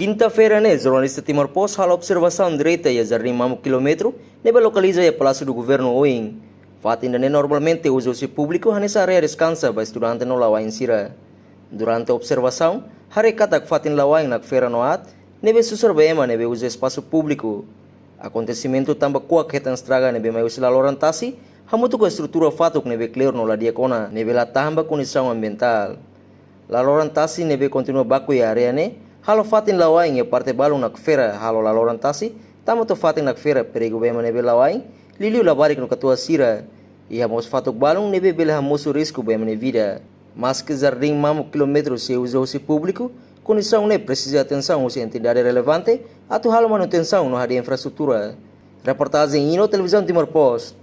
Quinta-feira, né, jornalista Timor Post hala observação direita e a jardim mamo quilômetro, nebe localiza o palácio do governo Oing. Fat ainda normalmente usa-se público nessa área descansa para estudante no lawa insira. Durante a observação, harekata que fatin lawa na feira noat, nebe susarbema nebe usa espaço público. Acontecimento tamba kuak hetan estraga nebe mai usila lorantasi, hamutu com a estrutura fato que nebe clear no ladia kona, nebe la tamba condição ambiental. La lorantasi nebe continua baku ya area ne, halo fatin lawain e parte balu nak feira halo la lorantasi, tamo to fatin nak feira perigo bema nebe lawain, liliu la barik no katua sira, e hamos fatuk balung nebe bela hamoso risco bema ne vida. Mas que jardim mamo quilômetro se usa-se público, condição ne precisa atenção se entidade relevante, atu halo manutenção no área infraestrutura. Reportagem Ino Televisão Timor Post.